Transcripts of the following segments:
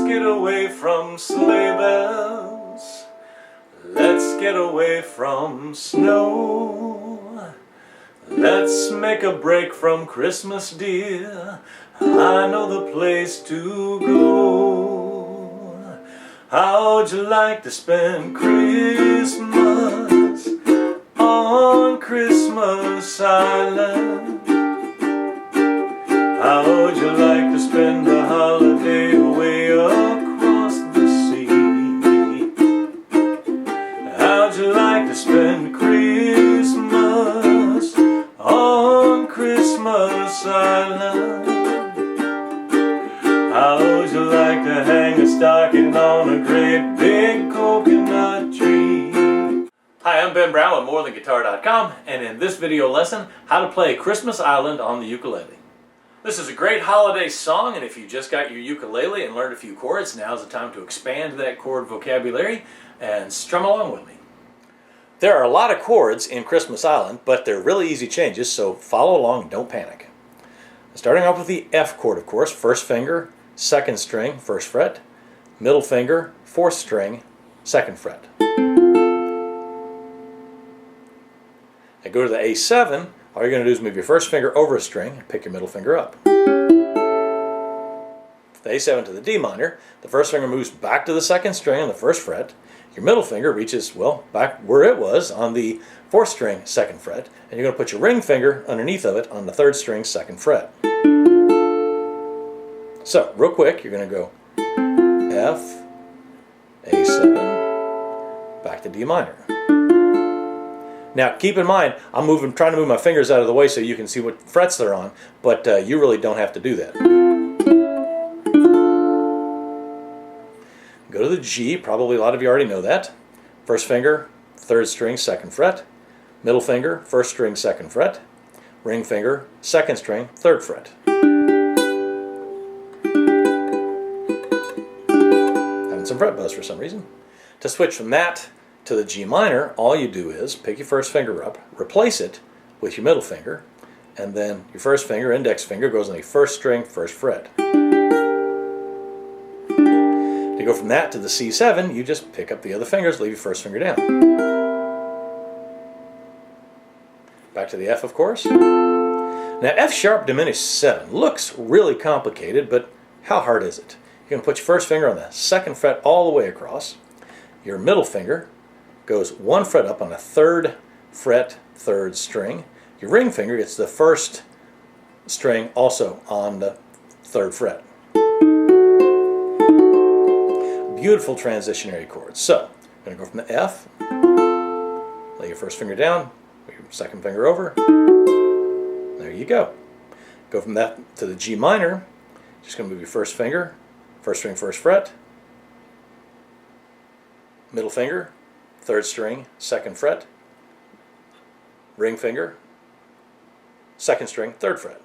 get away from sleigh bells. Let's get away from snow. Let's make a break from Christmas, dear. I know the place to go. How'd you like to spend Christmas on Christmas Island? How'd you like to spend the holiday away across the sea? How'd you like to spend Christmas on Christmas Island? How'd you like to hang a stocking on a great big coconut tree? Hi, I'm Ben Brown with MoreThanGuitar.com, and in this video lesson, how to play Christmas Island on the ukulele. This is a great holiday song, and if you just got your ukulele and learned a few chords, now's the time to expand that chord vocabulary and strum along with me. There are a lot of chords in Christmas Island, but they're really easy changes, so follow along and don't panic. Starting off with the F chord, of course, first finger, second string, first fret, middle finger, fourth string, second fret. And go to the A7. All you're going to do is move your first finger over a string and pick your middle finger up. The A7 to the D minor, the first finger moves back to the second string on the first fret. Your middle finger reaches, well, back where it was on the fourth string, second fret. And you're going to put your ring finger underneath of it on the third string, second fret. So, real quick, you're going to go F, A7, back to D minor. Now, keep in mind, I'm trying to move my fingers out of the way so you can see what frets they're on, but you really don't have to do that. Go to the G, probably a lot of you already know that. First finger, third string, second fret. Middle finger, first string, second fret. Ring finger, second string, third fret. Having some fret buzz for some reason. To switch from that to the G minor, all you do is pick your first finger up, replace it with your middle finger, and then your first finger, index finger, goes on the first string, first fret. To go from that to the C7, you just pick up the other fingers, leave your first finger down. Back to the F, of course. Now, F sharp diminished 7 looks really complicated, but how hard is it? You're going to put your first finger on the second fret all the way across. Your middle finger goes one fret up on the third fret, third string. Your ring finger gets the first string also on the third fret. Beautiful transitionary chords. So, I'm going to go from the F, lay your first finger down, put your second finger over. There you go. Go from that to the G minor. Just going to move your first finger, first string, first fret. Middle finger, third string, second fret. Ring finger, second string, third fret.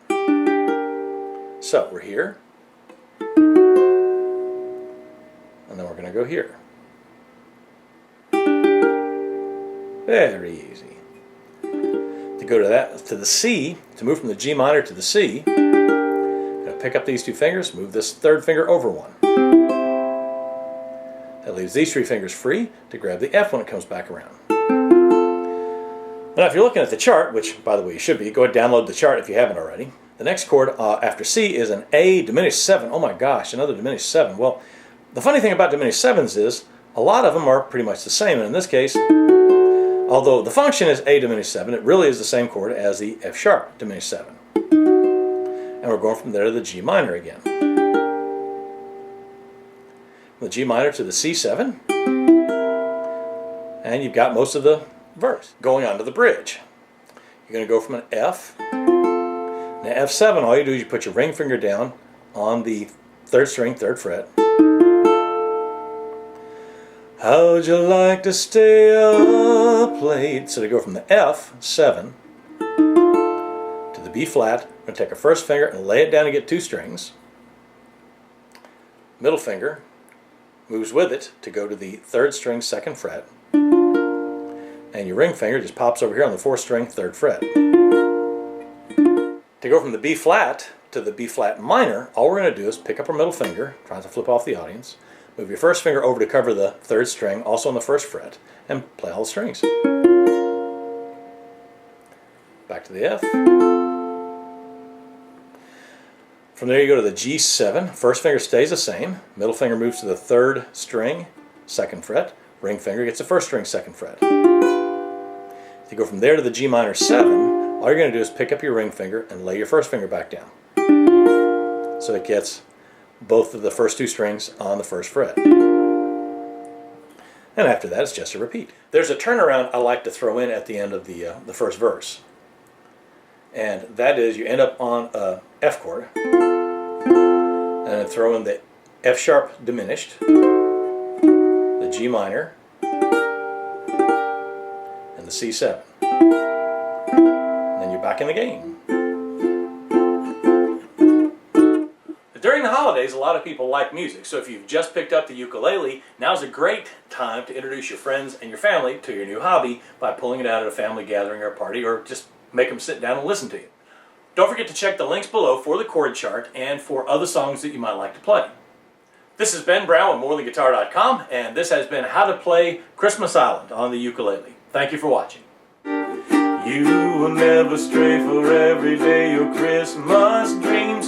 So we're here. And then we're going to go here. Very easy. To go to the C, to move from the G minor to the C, I'm going to pick up these two fingers, move this third finger over one. That leaves these three fingers free to grab the F when it comes back around. Now if you're looking at the chart, which by the way you should be, go ahead and download the chart if you haven't already. The next chord after C is an A diminished 7. Oh my gosh, another diminished 7. Well, the funny thing about diminished 7s is a lot of them are pretty much the same, and in this case, although the function is A diminished 7, it really is the same chord as the F sharp diminished 7. And we're going from there to the G minor again. From the G minor to the C7, and you've got most of the verse. Going on to the bridge. You're going to go from an F. Now F7, all you do is you put your ring finger down on the third string, third fret. How'd you like to stay up late? So to go from the F7 to the B flat, we're going to take our first finger and lay it down to get two strings. Middle finger moves with it to go to the third string, second fret. And your ring finger just pops over here on the fourth string, third fret. To go from the B flat to the B flat minor, all we're going to do is pick up our middle finger, trying to flip off the audience, move your first finger over to cover the third string, also on the first fret, and play all the strings. Back to the F. From there you go to the G7. First finger stays the same. Middle finger moves to the third string, second fret. Ring finger gets the first string, second fret. If you go from there to the G minor 7, all you're going to do is pick up your ring finger and lay your first finger back down. So it gets both of the first two strings on the first fret. And after that, it's just a repeat. There's a turnaround I like to throw in at the end of the first verse. And that is, you end up on a F chord, and then throw in the F sharp diminished, the G minor, and the C7. And then you're back in the game. During the holidays, a lot of people like music, so if you've just picked up the ukulele, now's a great time to introduce your friends and your family to your new hobby by pulling it out at a family gathering or a party, or just make them sit down and listen to you. Don't forget to check the links below for the chord chart and for other songs that you might like to play. This is Ben Brown with MoreThanGuitar.com, and this has been How to Play Christmas Island on the ukulele. Thank you for watching. You will never stray, for every day your Christmas dream